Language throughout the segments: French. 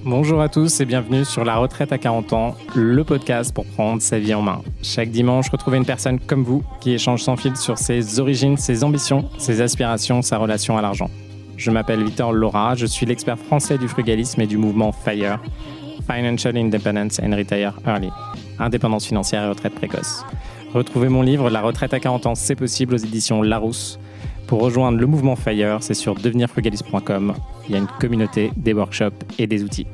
Bonjour à tous et bienvenue sur La Retraite à 40 ans, le podcast pour prendre sa vie en main. Chaque dimanche, retrouvez une personne comme vous qui échange sans fil sur ses origines, ses ambitions, ses aspirations, sa relation à l'argent. Je m'appelle Victor Laura, je suis l'expert français du frugalisme et du mouvement FIRE, Financial Independence and Retire Early, indépendance financière et retraite précoce. Retrouvez mon livre La Retraite à 40 ans, c'est possible aux éditions Larousse. Pour rejoindre le mouvement FIRE, c'est sur devenirfrugaliste.com. Il y a une communauté, des workshops et des outils.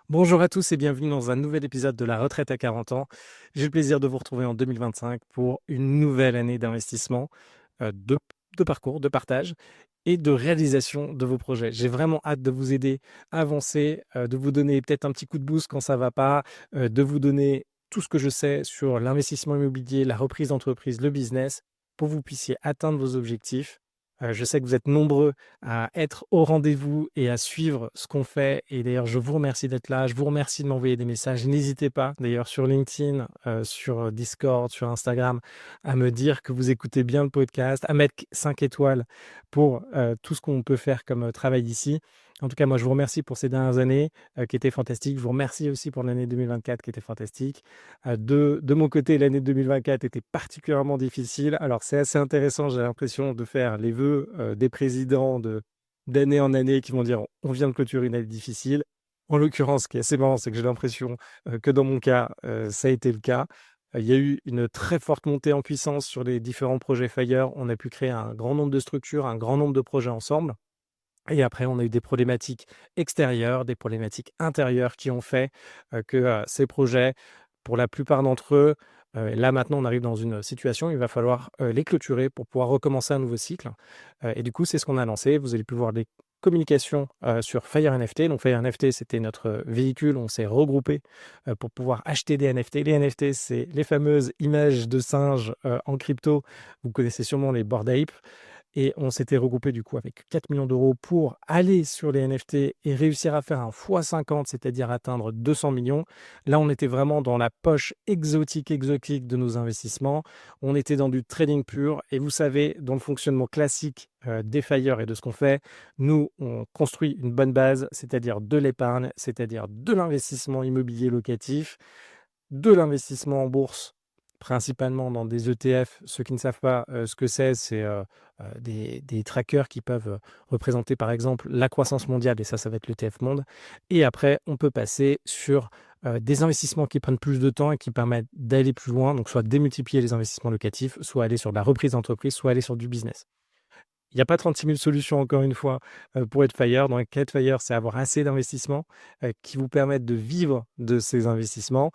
Bonjour à tous et bienvenue dans un nouvel épisode de La Retraite à 40 ans. J'ai le plaisir de vous retrouver en 2025 pour une nouvelle année d'investissement, de parcours, de partage et de réalisation de vos projets. J'ai vraiment hâte de vous aider à avancer, de vous donner peut-être un petit coup de boost quand ça ne va pas, de vous donner tout ce que je sais sur l'investissement immobilier, la reprise d'entreprise, le business, pour que vous puissiez atteindre vos objectifs. Je sais que vous êtes nombreux à être au rendez-vous et à suivre ce qu'on fait. Et d'ailleurs, je vous remercie d'être là. Je vous remercie de m'envoyer des messages. N'hésitez pas, d'ailleurs, sur LinkedIn, sur Discord, sur Instagram, à me dire que vous écoutez bien le podcast, à mettre 5 étoiles pour tout ce qu'on peut faire comme travail ici. En tout cas, moi, je vous remercie pour ces dernières années qui étaient fantastiques. Je vous remercie aussi pour l'année 2024 qui était fantastique. De mon côté, l'année 2024 était particulièrement difficile. Alors, c'est assez intéressant, j'ai l'impression de faire les vœux des présidents d'année en année qui vont dire on vient de clôturer une année difficile. En l'occurrence, ce qui est assez marrant, c'est que j'ai l'impression que dans mon cas, ça a été le cas. Il y a eu une très forte montée en puissance sur les différents projets FIRE. On a pu créer un grand nombre de structures, un grand nombre de projets ensemble. Et après, on a eu des problématiques extérieures, des problématiques intérieures qui ont fait que ces projets, pour la plupart d'entre eux, là maintenant, on arrive dans une situation où il va falloir les clôturer pour pouvoir recommencer un nouveau cycle. Et du coup, c'est ce qu'on a lancé. Vous allez pouvoir des communications sur Fire NFT. Donc, Fire NFT, c'était notre véhicule. On s'est regroupé pour pouvoir acheter des NFT. Les NFT, c'est les fameuses images de singes en crypto. Vous connaissez sûrement les Bored Ape. Et on s'était regroupé du coup avec 4 millions d'euros pour aller sur les NFT et réussir à faire un x50, c'est-à-dire atteindre 200 millions. Là, on était vraiment dans la poche exotique de nos investissements. On était dans du trading pur. Et vous savez, dans le fonctionnement classique des FIRE et de ce qu'on fait, nous, on construit une bonne base, c'est-à-dire de l'épargne, c'est-à-dire de l'investissement immobilier locatif, de l'investissement en bourse, principalement dans des ETF. Ceux qui ne savent pas ce que c'est des trackers qui peuvent représenter par exemple la croissance mondiale, et ça va être l'ETF Monde. Et après, on peut passer sur des investissements qui prennent plus de temps et qui permettent d'aller plus loin, donc soit démultiplier les investissements locatifs, soit aller sur de la reprise d'entreprise, soit aller sur du business. Il n'y a pas 36 000 solutions, encore une fois, pour être FIRE. Dans le cas de FIRE, c'est avoir assez d'investissements qui vous permettent de vivre de ces investissements.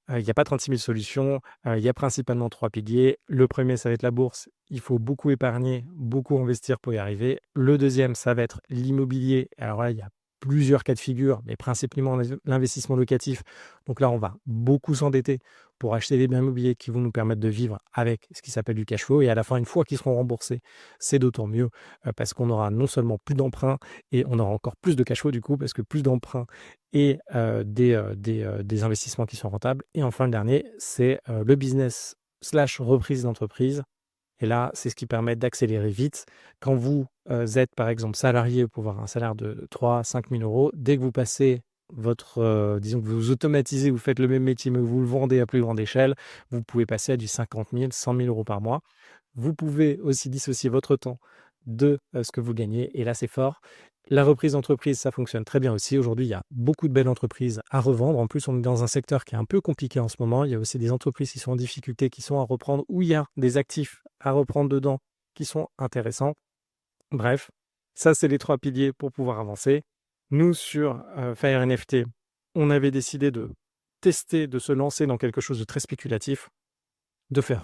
Il n'y a pas 36 000 solutions, il y a principalement 3 piliers. Le premier, ça va être la bourse. Il faut beaucoup épargner, beaucoup investir pour y arriver. Le deuxième, ça va être l'immobilier. Alors là, il y a plusieurs cas de figure, mais principalement l'investissement locatif. Donc là, on va beaucoup s'endetter pour acheter des biens immobiliers qui vont nous permettre de vivre avec ce qui s'appelle du cash flow. Et à la fin, une fois qu'ils seront remboursés, c'est d'autant mieux parce qu'on aura non seulement plus d'emprunts et on aura encore plus de cash flow du coup, parce que plus d'emprunts et des investissements qui sont rentables. Et enfin, le dernier, c'est le business / reprise d'entreprise. Et là, c'est ce qui permet d'accélérer vite. Quand vous êtes, par exemple, salarié pour avoir un salaire de 3 à 5 000 euros, dès que vous passez disons que vous automatisez, vous faites le même métier, mais vous le vendez à plus grande échelle, vous pouvez passer à du 50 000, 100 000 euros par mois. Vous pouvez aussi dissocier votre temps de ce que vous gagnez. Et là, c'est fort. La reprise d'entreprise, ça fonctionne très bien aussi. Aujourd'hui, il y a beaucoup de belles entreprises à revendre. En plus, on est dans un secteur qui est un peu compliqué en ce moment. Il y a aussi des entreprises qui sont en difficulté, qui sont à reprendre, où il y a des actifs à reprendre dedans qui sont intéressants. Bref, ça, c'est les 3 piliers pour pouvoir avancer. Nous, sur Fire NFT, on avait décidé de tester, de se lancer dans quelque chose de très spéculatif, de faire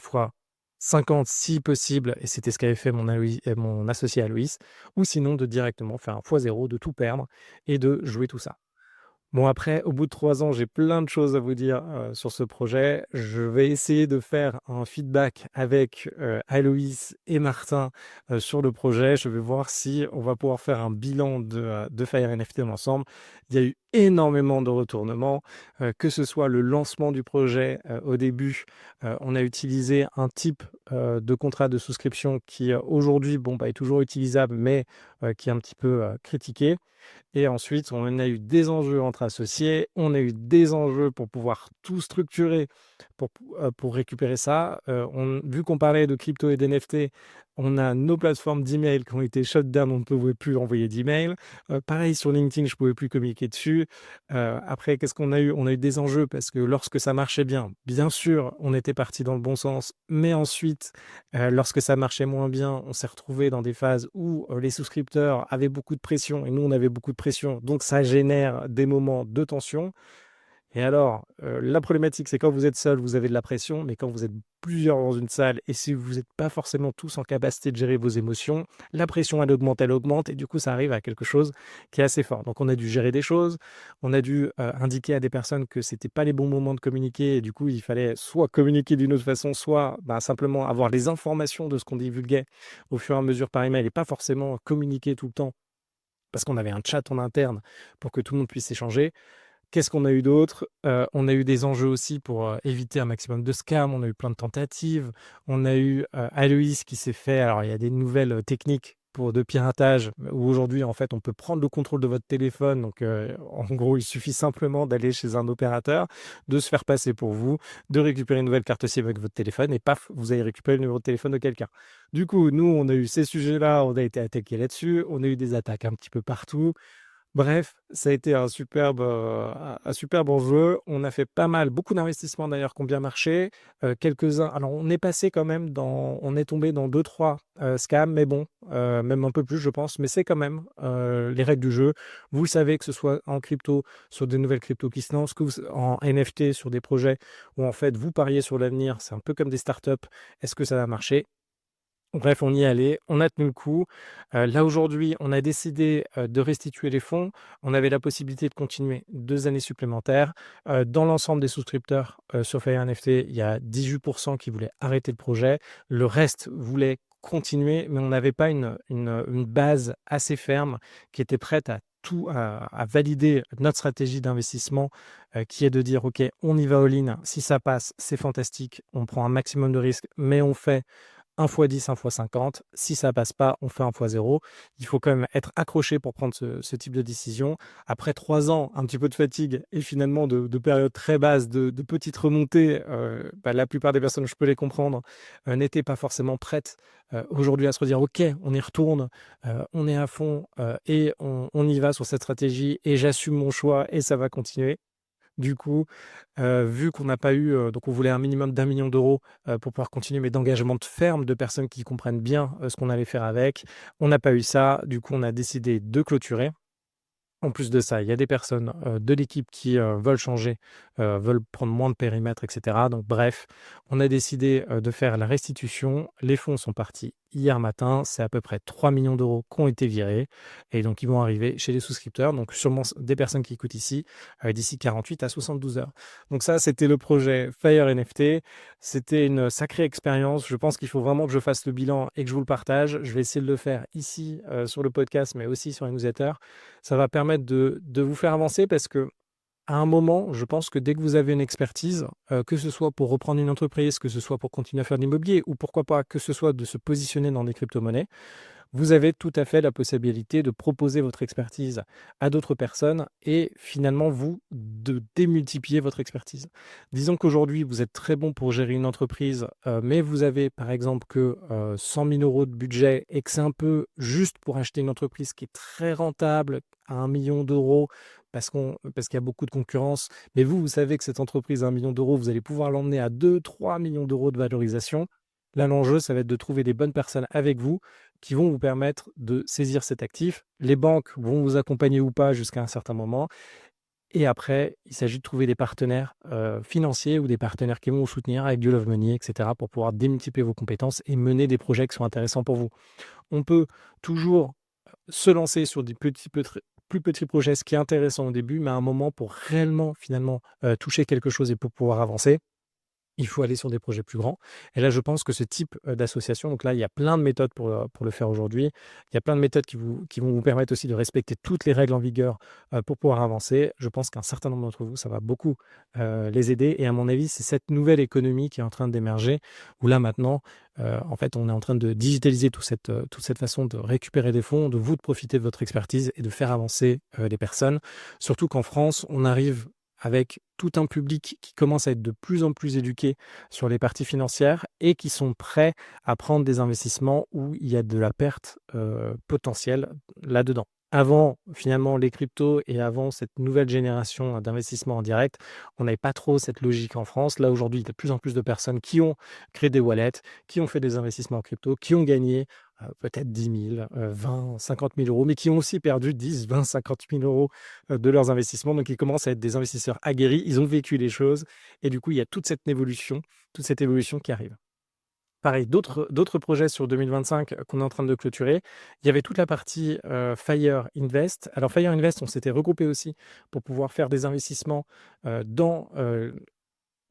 x50 si possible, et c'était ce qu'avait fait mon associé Aloïs, ou sinon de directement faire un x0, de tout perdre et de jouer tout ça. Bon après, au bout de 3 ans, j'ai plein de choses à vous dire, sur ce projet. Je vais essayer de faire un feedback avec, Aloïs et Martin, sur le projet. Je vais voir si on va pouvoir faire un bilan de Fire NFT ensemble. Il y a eu énormément de retournements, que ce soit le lancement du projet, au début, on a utilisé un type, de contrat de souscription qui, aujourd'hui, bon, bah, est toujours utilisable mais, qui est un petit peu, critiqué. Et ensuite, on a eu des enjeux entre associés, on a eu des enjeux pour pouvoir tout structurer pour récupérer ça. Vu qu'on parlait de crypto et d'NFT, on a nos plateformes d'email qui ont été shut down, on ne pouvait plus envoyer d'email. Pareil sur LinkedIn, je ne pouvais plus communiquer dessus. Après, qu'est-ce qu'on a eu? On a eu des enjeux parce que lorsque ça marchait bien sûr, on était parti dans le bon sens, mais ensuite, lorsque ça marchait moins bien, on s'est retrouvé dans des phases où, les souscripteurs avaient beaucoup de pression et nous, on avait beaucoup de pression, donc ça génère des moments de tension. Et alors, la problématique, c'est quand vous êtes seul, vous avez de la pression, mais quand vous êtes plusieurs dans une salle et si vous n'êtes pas forcément tous en capacité de gérer vos émotions, la pression, elle augmente et du coup, ça arrive à quelque chose qui est assez fort. Donc on a dû gérer des choses, on a dû, indiquer à des personnes que c'était pas les bons moments de communiquer et du coup, il fallait soit communiquer d'une autre façon, soit, bah, simplement avoir les informations de ce qu'on divulguait au fur et à mesure par email et pas forcément communiquer tout le temps parce qu'on avait un chat en interne pour que tout le monde puisse échanger. Qu'est-ce qu'on a eu d'autre? On a eu des enjeux aussi pour, éviter un maximum de scams. On a eu plein de tentatives. On a eu, Aloïs qui s'est fait alors il y a des nouvelles, techniques de piratage où aujourd'hui, en fait, on peut prendre le contrôle de votre téléphone. Donc, en gros, il suffit simplement d'aller chez un opérateur, de se faire passer pour vous, de récupérer une nouvelle carte SIM avec votre téléphone et paf, vous allez récupérer le numéro de téléphone de quelqu'un. Du coup, nous, on a eu ces sujets-là, on a été attaqués là-dessus. On a eu des attaques un petit peu partout. Bref, ça a été un superbe enjeu. On a fait pas mal, beaucoup d'investissements d'ailleurs qui ont bien marché. Quelques-uns alors on est passé quand même on est tombé dans deux trois scams, mais bon, même un peu plus je pense, mais c'est quand même, les règles du jeu. Vous le savez que ce soit en crypto, sur des nouvelles cryptos qui se lancent, en NFT sur des projets où en fait vous pariez sur l'avenir, c'est un peu comme des startups. Est-ce que ça va marcher? Bref, on y est allé, on a tenu le coup. Là, aujourd'hui, on a décidé, de restituer les fonds. On avait la possibilité de continuer 2 années supplémentaires. Dans l'ensemble des souscripteurs, sur Fire NFT, il y a 18 qui voulaient arrêter le projet. Le reste voulait continuer, mais on n'avait pas une base assez ferme qui était prête à valider notre stratégie d'investissement, qui est de dire: «OK, on y va all-in. Si ça passe, c'est fantastique. On prend un maximum de risques, mais on fait 1 fois 10, 1 fois 50. Si ça passe pas, on fait 1 fois 0. Il faut quand même être accroché pour prendre ce type de décision. Après 3 ans, un petit peu de fatigue et finalement de périodes très basses, de petites remontées, bah, la plupart des personnes, je peux les comprendre, n'étaient pas forcément prêtes, aujourd'hui à se redire: «OK, on y retourne, on est à fond, et on y va sur cette stratégie et j'assume mon choix et ça va continuer». Du coup, vu qu'on n'a pas eu, donc on voulait un minimum d'1 million d'euros pour pouvoir continuer, mais d'engagement de ferme, de personnes qui comprennent bien, ce qu'on allait faire avec. On n'a pas eu ça, du coup, on a décidé de clôturer. En plus de ça, il y a des personnes, de l'équipe qui, veulent changer, veulent prendre moins de périmètre et cetera. Donc bref, on a décidé, de faire la restitution. Les fonds sont partis hier matin. C'est à peu près 3 millions d'euros qui ont été virés et donc ils vont arriver chez les souscripteurs, donc sûrement des personnes qui écoutent ici, d'ici 48 à 72 heures. Donc ça, c'était le projet Fire NFT. C'était une sacrée expérience. Je pense qu'il faut vraiment que je fasse le bilan et que je vous le partage. Je vais essayer de le faire ici, sur le podcast, mais aussi sur les newsletters. Ça va permettre de vous faire avancer parce que à un moment, je pense que dès que vous avez une expertise, que ce soit pour reprendre une entreprise, que ce soit pour continuer à faire de l'immobilier ou pourquoi pas, que ce soit de se positionner dans des crypto-monnaies, vous avez tout à fait la possibilité de proposer votre expertise à d'autres personnes et finalement, vous, de démultiplier votre expertise. Disons qu'aujourd'hui, vous êtes très bon pour gérer une entreprise, mais vous avez par exemple que 100 000 euros de budget et que c'est un peu juste pour acheter une entreprise qui est très rentable à 1 million d'euros parce qu'il y a beaucoup de concurrence. Mais vous savez que cette entreprise à 1 million d'euros, vous allez pouvoir l'emmener à 2, 3 millions d'euros de valorisation. Là, l'enjeu, ça va être de trouver des bonnes personnes avec vous qui vont vous permettre de saisir cet actif. Les banques vont vous accompagner ou pas jusqu'à un certain moment. Et après, il s'agit de trouver des partenaires financiers ou des partenaires qui vont vous soutenir avec du love money, etc., pour pouvoir démultiplier vos compétences et mener des projets qui sont intéressants pour vous. On peut toujours se lancer sur des plus petits projets, ce qui est intéressant au début, mais à un moment pour réellement finalement, toucher quelque chose et pour pouvoir avancer, il faut aller sur des projets plus grands et là, je pense que ce type, d'association donc là, il y a plein de méthodes pour le faire aujourd'hui. Il y a plein de méthodes qui vont vous permettre aussi de respecter toutes les règles en vigueur, pour pouvoir avancer. Je pense qu'un certain nombre d'entre vous, ça va beaucoup, les aider et à mon avis, c'est cette nouvelle économie qui est en train d'émerger où là, maintenant, en fait, on est en train de digitaliser toute cette façon de récupérer des fonds, de vous de profiter de votre expertise et de faire avancer, les personnes. Surtout qu'en France, on arrive avec tout un public qui commence à être de plus en plus éduqué sur les parties financières et qui sont prêts à prendre des investissements où il y a de la perte, potentielle là-dedans. Avant, finalement, les cryptos et avant cette nouvelle génération d'investissement en direct, on n'avait pas trop cette logique en France. Là, aujourd'hui, il y a de plus en plus de personnes qui ont créé des wallets, qui ont fait des investissements en crypto, qui ont gagné, peut-être 10 000, 20 50 000 €, mais qui ont aussi perdu 10, 20, 50 000 € de leurs investissements. Donc, ils commencent à être des investisseurs aguerris. Ils ont vécu les choses et du coup, il y a toute cette évolution qui arrive. Pareil, d'autres projets sur 2025 qu'on est en train de clôturer. Il y avait toute la partie, Fire Invest. Alors Fire Invest, on s'était regroupé aussi pour pouvoir faire des investissements, dans,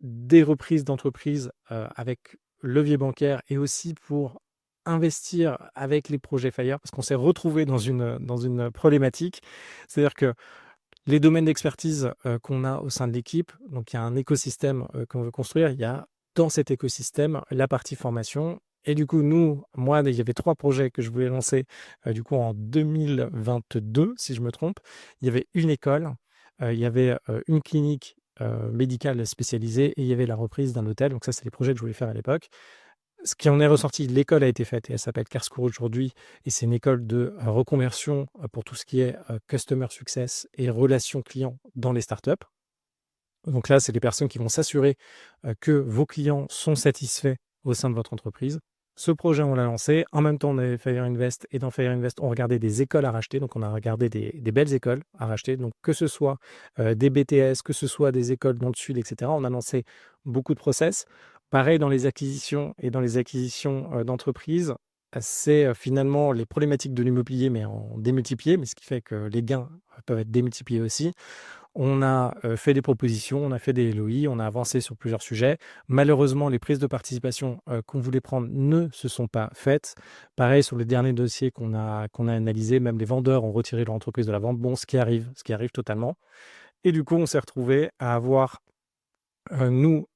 des reprises d'entreprises, avec levier bancaire et aussi pour investir avec les projets Fire parce qu'on s'est retrouvé dans une problématique. C'est-à-dire que les domaines d'expertise, qu'on a au sein de l'équipe, donc il y a un écosystème, qu'on veut construire. Il y a dans cet écosystème la partie formation et du coup moi, il y avait 3 projets que je voulais lancer, du coup en 2022 si je me trompe. Il y avait une école, il y avait, une clinique, médicale spécialisée et il y avait la reprise d'un hôtel. Donc ça, c'est les projets que je voulais faire à l'époque. Ce qui en est ressorti, l'école a été faite et elle s'appelle Carscour aujourd'hui et c'est une école de, reconversion, pour tout ce qui est, customer success et relations clients dans les startups. Donc là, c'est les personnes qui vont s'assurer, que vos clients sont satisfaits au sein de votre entreprise. Ce projet, on l'a lancé. En même temps, on avait Fire Invest et dans Fire Invest, on regardait des écoles à racheter. Donc on a regardé des belles écoles à racheter. Donc que ce soit, des BTS, que ce soit des écoles dans le sud et cetera. On a lancé beaucoup de process. Pareil dans les acquisitions et dans les acquisitions, d'entreprises, c'est, finalement les problématiques de l'immobilier, mais en démultiplié, mais ce qui fait que les gains, peuvent être démultipliés aussi. On a, fait des propositions, on a fait des LOI, on a avancé sur plusieurs sujets. Malheureusement, les prises de participation, qu'on voulait prendre ne se sont pas faites. Pareil sur les derniers dossiers qu'on a analysés, même les vendeurs ont retiré leur entreprise de la vente. Bon, ce qui arrive totalement et du coup, on s'est retrouvé à avoir, nous,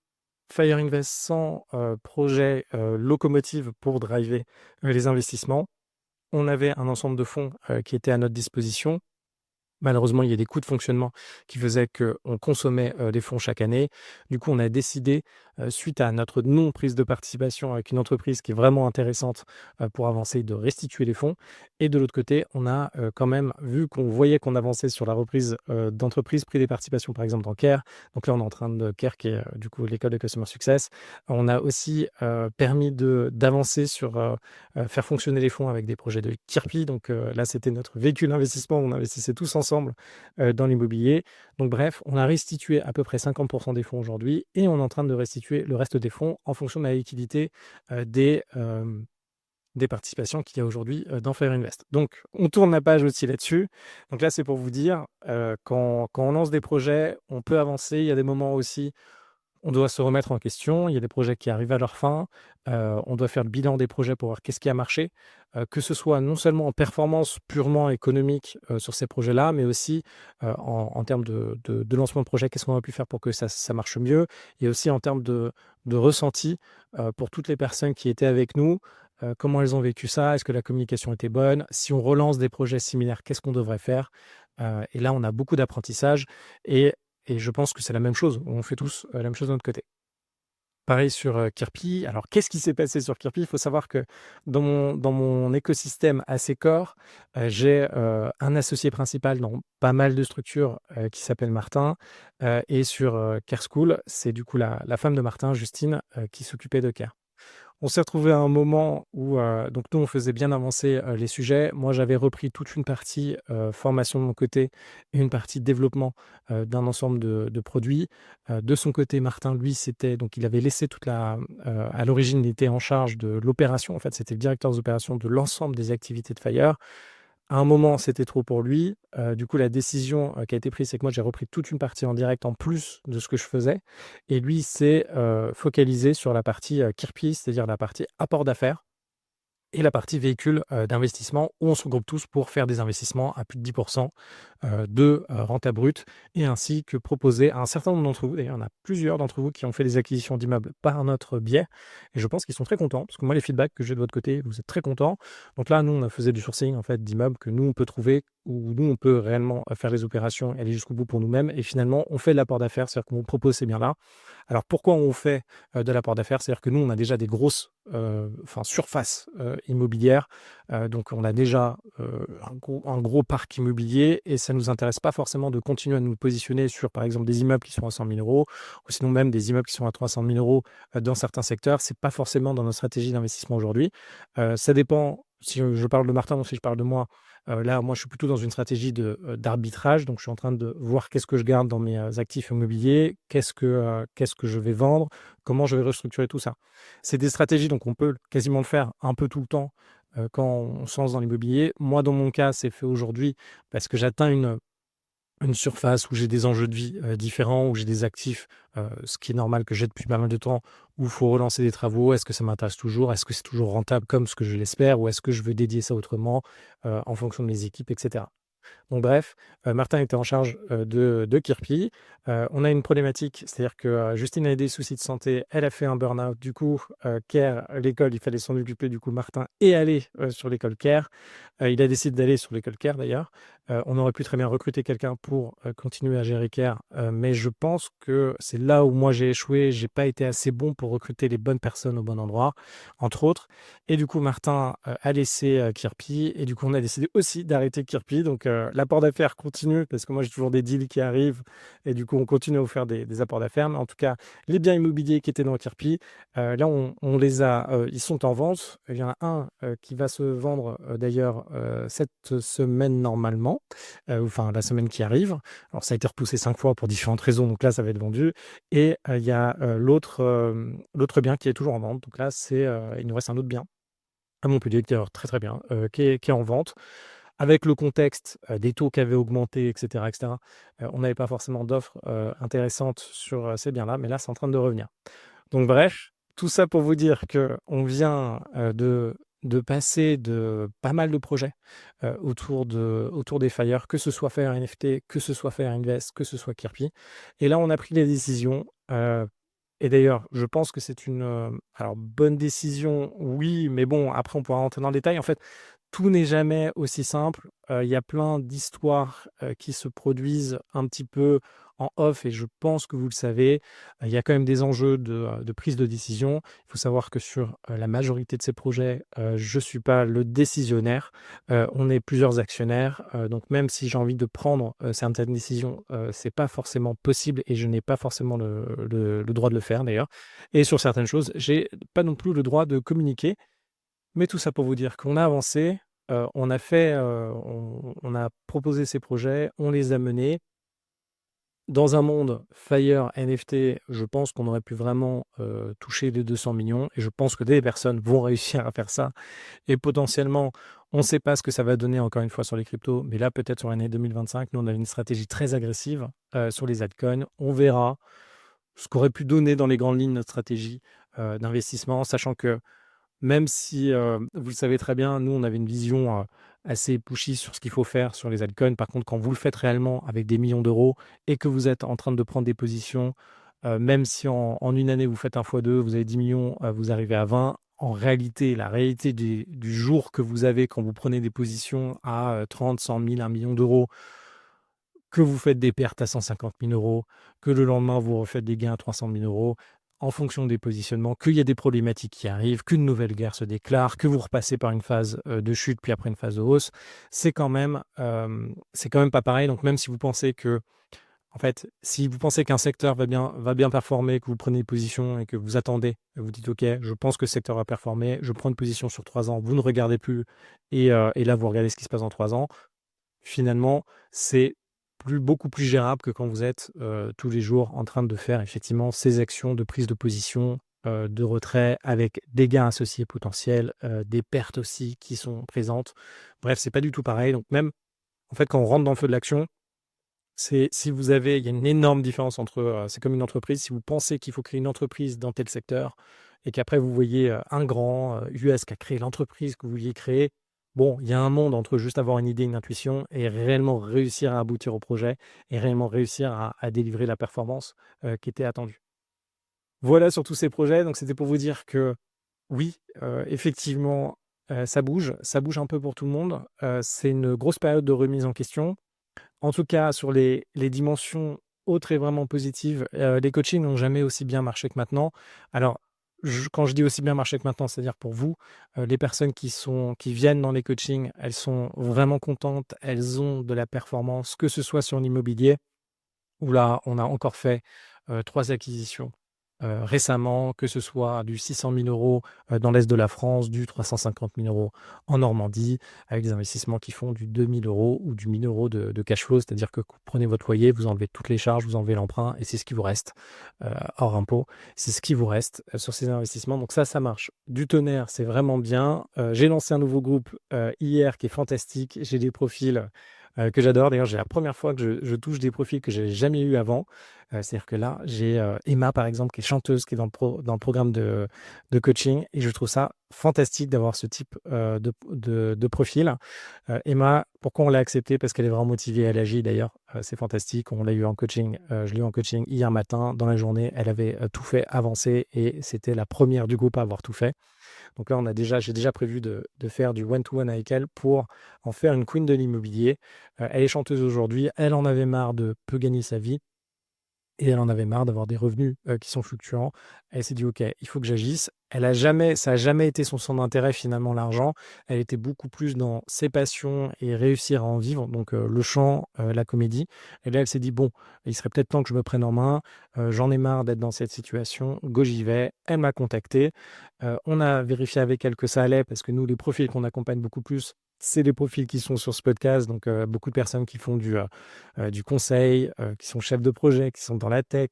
Fire Invest sans, projet, locomotive pour driver, les investissements. On avait un ensemble de fonds, qui étaient à notre disposition. Malheureusement, il y a des coûts de fonctionnement qui faisaient qu'on consommait, des fonds chaque année. Du coup, on a décidé, suite à notre non prise de participation avec une entreprise qui est vraiment intéressante, pour avancer, de restituer les fonds et de l'autre côté, on a, quand même vu qu'on voyait qu'on avançait sur la reprise, d'entreprise, pris des participations, par exemple, dans Care. Donc là, on est en train de Care qui est, du coup, l'école de Customer Success. On a aussi, permis d'avancer sur, faire fonctionner les fonds avec des projets de Kirpi. Donc, là, c'était notre véhicule d'investissement. On investissait tous ensemble, dans l'immobilier. Donc bref, on a restitué à peu près 50 des fonds aujourd'hui et on est en train de restituer le reste des fonds en fonction de la liquidité, des participations qu'il y a aujourd'hui, dans Fair Invest. Donc on tourne la page aussi là-dessus. Donc là, c'est pour vous dire, quand on lance des projets, on peut avancer. Il y a des moments aussi on doit se remettre en question. Il y a des projets qui arrivent à leur fin. On doit faire le bilan des projets pour voir qu'est-ce qui a marché, que ce soit non seulement en performance purement économique, sur ces projets-là, mais aussi, en termes de lancement de projet, qu'est-ce qu'on a pu faire pour que ça marche mieux? Et aussi en termes de ressenti, pour toutes les personnes qui étaient avec nous, comment elles ont vécu ça? Est-ce que la communication était bonne? Si on relance des projets similaires, qu'est-ce qu'on devrait faire? Et là, on a beaucoup d'apprentissage et je pense que c'est la même chose. On fait tous, la même chose de notre côté. Pareil sur, Kirpi. Alors qu'est-ce qui s'est passé sur Kirpi? Il faut savoir que dans mon écosystème assez core, j'ai, un associé principal dans pas mal de structures, qui s'appelle Martin, et sur, Care School, c'est du coup la femme de Martin, Justine, qui s'occupait de Care. On s'est retrouvé à un moment où, donc nous, on faisait bien avancer, les sujets. Moi, j'avais repris toute une partie, formation de mon côté et une partie développement, d'un ensemble de produits. De son côté, Martin, lui, c'était donc il avait laissé à l'origine, il était en charge de l'opération. En fait, c'était le directeur des opérations de l'ensemble des activités de Fire. À un moment, c'était trop pour lui. Du coup, la décision, qui a été prise, c'est que moi, j'ai repris toute une partie en direct en plus de ce que je faisais et lui s'est, focalisé sur la partie, Kirpi, c'est-à-dire la partie apport d'affaires et la partie véhicule, d'investissement où on se regroupe tous pour faire des investissements à plus de 10 de, renta brute et ainsi que proposer à un certain nombre d'entre vous, d'ailleurs, il y en a plusieurs d'entre vous qui ont fait des acquisitions d'immeubles par notre biais et je pense qu'ils sont très contents parce que moi, les feedbacks que j'ai de votre côté, vous êtes très contents. Donc là, nous, on faisait du sourcing, en fait, d'immeubles que nous, on peut trouver, où nous, on peut réellement, faire les opérations et aller jusqu'au bout pour nous-mêmes et finalement, on fait de l'apport d'affaires, c'est-à-dire qu'on vous propose ces biens-là. Alors pourquoi on fait, de l'apport d'affaires? C'est-à-dire que nous, on a déjà des grosses, enfin surfaces, immobilières, donc on a déjà, un gros parc immobilier et ça nous intéresse pas forcément de continuer à nous positionner sur, par exemple, des immeubles qui sont à 100 000 € ou sinon même des immeubles qui sont à 300 000 €, dans certains secteurs. C'est pas forcément dans notre stratégie d'investissement aujourd'hui. Ça dépend si je parle de Martin ou si je parle de moi. Là, moi, je suis plutôt dans une stratégie d'arbitrage, donc je suis en train de voir qu'est-ce que je garde dans mes, actifs immobiliers, qu'est-ce que je vais vendre, comment je vais restructurer tout ça. C'est des stratégies, donc on peut quasiment le faire un peu tout le temps, quand on se lance dans l'immobilier. Moi, dans mon cas, c'est fait aujourd'hui parce que j'atteins une surface où j'ai des enjeux de vie, différents, où j'ai des actifs, ce qui est normal que j'ai depuis pas mal de temps, où il faut relancer des travaux. Est-ce que ça m'intéresse toujours? Est-ce que c'est toujours rentable comme ce que je l'espère? Ou est-ce que je veux dédier ça autrement, en fonction de mes équipes et cetera? Donc bref, Martin était en charge, de Kirpi. On a une problématique, c'est-à-dire que, Justine a eu des soucis de santé, elle a fait un burn-out. Du coup, Care, l'école, il fallait s'en occuper. Du coup, Martin est allé, sur l'école Care. Il a décidé d'aller sur l'école Care d'ailleurs. On aurait pu très bien recruter quelqu'un pour, continuer à gérer Care, mais je pense que c'est là où moi j'ai échoué. J'ai pas été assez bon pour recruter les bonnes personnes au bon endroit, entre autres. Et du coup, Martin, a laissé, Kirpi et du coup, on a décidé aussi d'arrêter Kirpi. Donc, l'apport d'affaires continue parce que moi, j'ai toujours des deals qui arrivent et du coup, on continue à vous faire des apports d'affaires. Mais en tout cas, les biens immobiliers qui étaient dans Kirpi, là, on les a, ils sont en vente. Il y en a un, qui va se vendre, d'ailleurs, cette semaine normalement, enfin la semaine qui arrive. Alors ça a été repoussé 5 fois pour différentes raisons, donc là, ça va être vendu et il y a, l'autre bien qui est toujours en vente. Donc là, il nous reste un autre bien à Montpellier, qui est alors très, très bien, qui est en vente. Avec le contexte, des taux qui avaient augmenté et cetera et cetera, on n'avait pas forcément d'offres, intéressantes sur, ces biens-là, mais là, c'est en train de revenir. Donc bref, tout ça pour vous dire qu'on vient, de passer de pas mal de projets, autour des FIRE, que ce soit FIRE NFT, que ce soit FIRE Invest, que ce soit Kirpi et là, on a pris les décisions, et d'ailleurs, je pense que c'est une, alors bonne décision, oui, mais bon, après on pourra rentrer dans le détail. En fait, tout n'est jamais aussi simple. Il y a plein d'histoires, qui se produisent un petit peu en off et je pense que vous le savez. Il y a quand même des enjeux de prise de décision. Il faut savoir que sur, la majorité de ces projets, je ne suis pas le décisionnaire. On est plusieurs actionnaires, donc même si j'ai envie de prendre, certaines décisions, c'est pas forcément possible et je n'ai pas forcément le droit de le faire d'ailleurs et sur certaines choses, j'ai pas non plus le droit de communiquer. Mais tout ça pour vous dire qu'on a avancé, on a fait, on a proposé ces projets, on les a menés. Dans un monde FIRE NFT, je pense qu'on aurait pu vraiment, toucher les 200 millions et je pense que des personnes vont réussir à faire ça et potentiellement, on ne sait pas ce que ça va donner encore une fois sur les cryptos, mais là peut-être sur l'année 2025, nous on a une stratégie très agressive, sur les altcoins. On verra ce qu'aurait pu donner dans les grandes lignes notre stratégie, d'investissement, sachant que même si, vous le savez très bien, nous, on avait une vision, assez pushy sur ce qu'il faut faire sur les altcoins. Par contre, quand vous le faites réellement avec des millions d'euros et que vous êtes en train de prendre des positions, même si en une année, vous faites un fois 2, vous avez 10 millions, vous arrivez à 20. En réalité, la réalité du jour que vous avez quand vous prenez des positions à, 30, 100 000, 1 million d'euros, que vous faites des pertes à 150 000 €, que le lendemain vous refaites des gains à 300 000 €, en fonction des positionnements, qu'il y a des problématiques qui arrivent, qu'une nouvelle guerre se déclare, que vous repassez par une phase, de chute, puis après une phase de hausse, c'est quand même pas pareil. Donc même si vous pensez que en fait, si vous pensez qu'un secteur va bien performer, que vous prenez une position et que vous attendez, vous dites: «OK, je pense que ce secteur va performer, je prends une position sur 3 ans», vous ne regardez plus et là vous regardez ce qui se passe dans 3 ans. Finalement, c'est beaucoup plus gérable que quand vous êtes, tous les jours en train de faire effectivement ces actions de prise de position de retrait avec des gains associés potentiels, des pertes aussi qui sont présentes. Bref, c'est pas du tout pareil. Donc même, en fait, quand on rentre dans le feu de l'action, c'est si vous avez il y a une énorme différence entre, c'est comme une entreprise, si vous pensez qu'il faut créer une entreprise dans tel secteur et qu'après vous voyez, un grand, US qui a créé l'entreprise que vous vouliez créer, bon, il y a un monde entre juste avoir une idée, une intuition et réellement réussir à aboutir au projet et réellement réussir à délivrer la performance, qui était attendue. Voilà sur tous ces projets, donc c'était pour vous dire que oui, effectivement, ça bouge un peu pour tout le monde. C'est une grosse période de remise en question. En tout cas, sur les dimensions autres et vraiment positives, les coachings n'ont jamais aussi bien marché que maintenant. Alors, quand je dis aussi bien marché que maintenant, c'est-à-dire pour vous, les personnes qui viennent dans les coachings, elles sont vraiment contentes, elles ont de la performance, que ce soit sur l'immobilier, où là, on a encore fait, 3 acquisitions, récemment, que ce soit du 600 000 €, dans l'est de la France, du 350 000 € en Normandie, avec des investissements qui font du 2 000 € ou du 1 000 € de cash flow. C'est-à-dire que vous prenez votre loyer, vous enlevez toutes les charges, vous enlevez l'emprunt et c'est ce qui vous reste, hors impôt. C'est ce qui vous reste, sur ces investissements. Donc ça marche du tonnerre, c'est vraiment bien. J'ai lancé un nouveau groupe, hier qui est fantastique. J'ai des profils, que j'adore. D'ailleurs, j'ai la première fois que je touche des profils que j'avais jamais eu avant. C'est-à-dire que là, j'ai, Emma, par exemple, qui est chanteuse, qui est dans le programme de coaching et je trouve ça fantastique d'avoir ce type, de profil. Emma, pourquoi on l'a acceptée? Parce qu'elle est vraiment motivée, elle agit d'ailleurs, c'est fantastique. On l'a eu en coaching, je l'ai eu en coaching hier matin. Dans la journée, elle avait, tout fait avancer et c'était la première du groupe à avoir tout fait. Donc là, j'ai déjà prévu de faire du one to one avec elle pour en faire une queen de l'immobilier. Elle est chanteuse aujourd'hui, elle en avait marre de peu gagner sa vie et elle en avait marre d'avoir des revenus, qui sont fluctuants. Elle s'est dit: «OK, il faut que j'agisse». Ça a jamais été son centre d'intérêt finalement l'argent. Elle était beaucoup plus dans ses passions et réussir à en vivre, donc le chant, la comédie et là, elle s'est dit: «Bon, il serait peut-être temps que je me prenne en main, j'en ai marre d'être dans cette situation, go, j'y vais». Elle m'a contacté, on a vérifié avec elle que ça allait parce que nous, les profils qu'on accompagne beaucoup plus, c'est les profils qui sont sur ce podcast, donc beaucoup de personnes qui font du conseil, qui sont chefs de projet, qui sont dans la tech,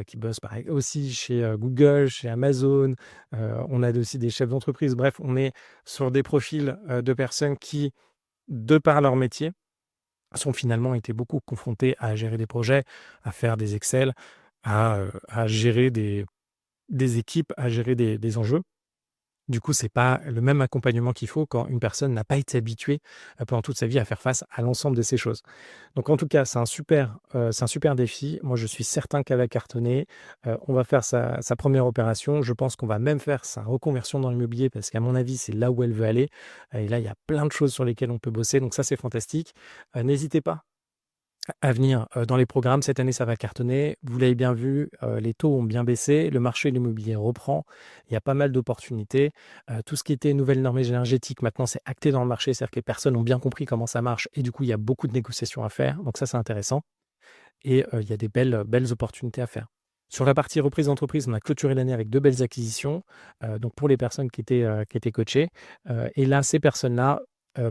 qui bossent pareil aussi chez, Google, chez Amazon. On a aussi des chefs d'entreprise. Bref, on est sur des profils, de personnes qui, de par leur métier, sont finalement été beaucoup confrontés à gérer des projets, à faire des Excel, à gérer des équipes, à gérer des enjeux. Du coup, c'est pas le même accompagnement qu'il faut quand une personne n'a pas été habituée, pendant toute sa vie à faire face à l'ensemble de ces choses. Donc en tout cas, c'est un super défi. Moi, je suis certain qu'elle va cartonner. On va faire sa 1re opération. Je pense qu'on va même faire sa reconversion dans l'immobilier parce qu'à mon avis, c'est là où elle veut aller et là, il y a plein de choses sur lesquelles on peut bosser. Donc ça, c'est fantastique. N'hésitez pas à venir, dans les programmes. Cette année, ça va cartonner. Vous l'avez bien vu, les taux ont bien baissé, le marché de l'immobilier reprend. Il y a pas mal d'opportunités. Tout ce qui était nouvelles normes énergétiques, maintenant, c'est acté dans le marché. C'est-à-dire que les personnes ont bien compris comment ça marche et du coup, il y a beaucoup de négociations à faire. Donc ça, c'est intéressant et il y a des belles opportunités à faire. Sur la partie reprise d'entreprise, on a clôturé l'année avec 2 belles acquisitions, donc pour les personnes qui étaient coachées, et là, ces personnes-là,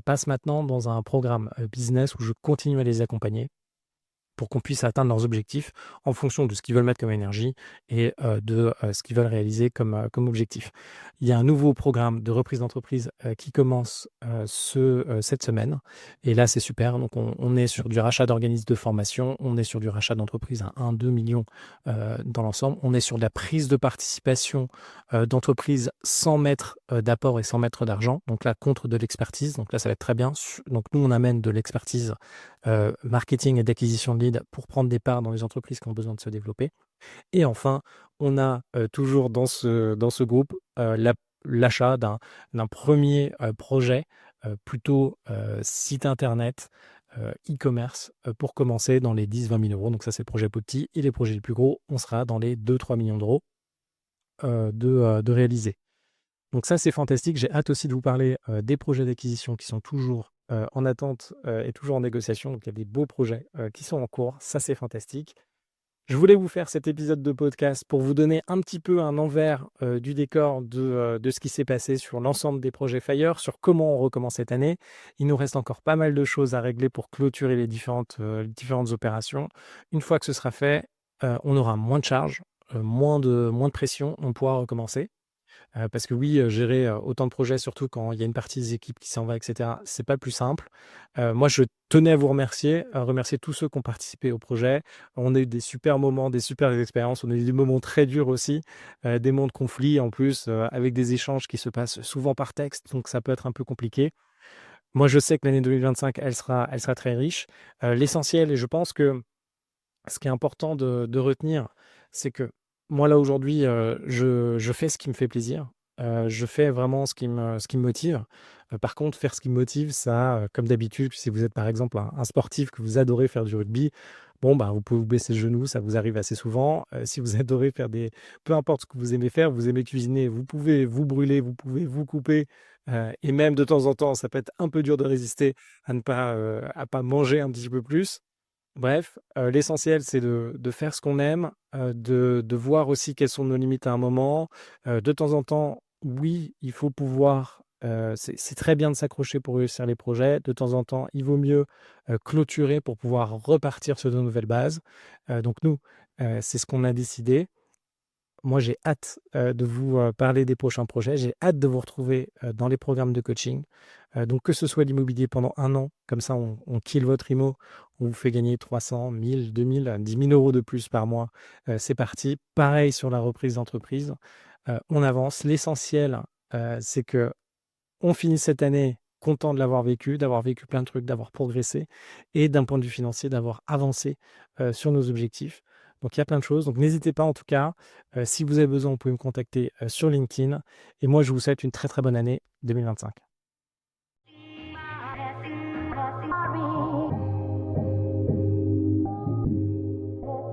passent maintenant dans un programme, business où je continue à les accompagner pour qu'on puisse atteindre leurs objectifs en fonction de ce qu'ils veulent mettre comme énergie et de ce qu'ils veulent réaliser comme objectif. Il y a un nouveau programme de reprise d'entreprise, qui commence, cette semaine et là, c'est super. Donc on est sur du rachat d'organismes de formation, on est sur du rachat d'entreprise à 1-2 millions dans l'ensemble. On est sur de la prise de participation, d'entreprise sans mettre, d'apport et sans mettre d'argent. Donc là, contre de l'expertise. Donc là, ça va être très bien. Donc nous, on amène de l'expertise marketing et d'acquisition de leads pour prendre des parts dans les entreprises qui ont besoin de se développer. Et enfin, on a toujours dans ce groupe l'achat d'un premier projet, plutôt site internet, e-commerce, pour commencer dans les 10-20 000 €. Donc ça, c'est le projet petit et les projets les plus gros, on sera dans les 2-3 millions d'euros de réaliser. Donc ça, c'est fantastique. J'ai hâte aussi de vous parler, des projets d'acquisition qui sont toujours, en attente, et toujours en négociation. Donc il y a des beaux projets, qui sont en cours. Ça, c'est fantastique. Je voulais vous faire cet épisode de podcast pour vous donner un petit peu un envers, du décor de ce qui s'est passé sur l'ensemble des projets FIRE, sur comment on recommence cette année. Il nous reste encore pas mal de choses à régler pour clôturer les différentes opérations. Une fois que ce sera fait, on aura moins de charges, moins de pression, on pourra recommencer. Parce que oui, gérer, autant de projets, surtout quand il y a une partie des équipes qui s'en va et cetera, c'est pas le plus simple. Moi, je tenais à vous remercier, à remercier tous ceux qui ont participé au projet. On a eu des super moments, des super expériences. On a eu des moments très durs aussi, des moments de conflit en plus, avec des échanges qui se passent souvent par texte, donc ça peut être un peu compliqué. Moi, je sais que l'année 2025, elle sera très riche. L'essentiel et je pense que ce qui est important de retenir, c'est que moi, là, aujourd'hui, je fais ce qui me fait plaisir. Je fais vraiment ce qui me motive. Par contre, faire ce qui me motive, ça, comme d'habitude, si vous êtes, par exemple, un sportif que vous adorez faire du rugby, bon, bah, vous pouvez vous baisser le genou, ça vous arrive assez souvent. Si vous adorez faire des peu importe ce que vous aimez faire, vous aimez cuisiner, vous pouvez vous brûler, vous pouvez vous couper, et même de temps en temps, ça peut être un peu dur de résister à pas manger un petit peu plus. Bref, l'essentiel, c'est de faire ce qu'on aime, de voir aussi quelles sont nos limites à un moment. De temps en temps, oui, il faut pouvoir, c'est très bien de s'accrocher pour réussir les projets. De temps en temps, il vaut mieux, clôturer pour pouvoir repartir sur de nouvelles bases. Donc nous, c'est ce qu'on a décidé. Moi, j'ai hâte, de vous, parler des prochains projets. J'ai hâte de vous retrouver, dans les programmes de coaching. Donc que ce soit l'immobilier pendant 1 an, comme ça on kill votre IMO, on vous fait gagner 300, 1 000, 2 000, 10 000 € de plus par mois, c'est parti. Pareil sur la reprise d'entreprise, on avance. L'essentiel, c'est que on finit cette année content de l'avoir vécu, d'avoir vécu plein de trucs, d'avoir progressé et d'un point de vue financier, d'avoir avancé, sur nos objectifs. Donc il y a plein de choses. Donc n'hésitez pas en tout cas, si vous avez besoin, vous pouvez me contacter, sur LinkedIn et moi je vous souhaite une très, très bonne année 2025.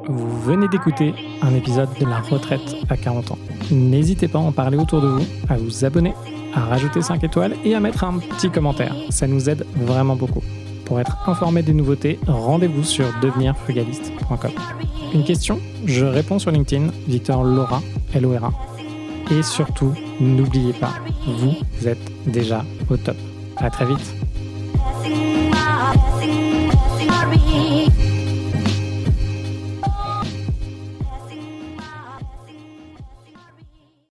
Vous venez d'écouter un épisode de La Retraite à 40 ans. N'hésitez pas à en parler autour de vous, à vous abonner, à rajouter 5 étoiles et à mettre un petit commentaire. Ça nous aide vraiment beaucoup. Pour être informé des nouveautés, rendez-vous sur devenirfrugaliste.com. Une question? Je réponds sur LinkedIn, Victor Lora, Lora. Et surtout, n'oubliez pas, vous êtes déjà au top. À très vite.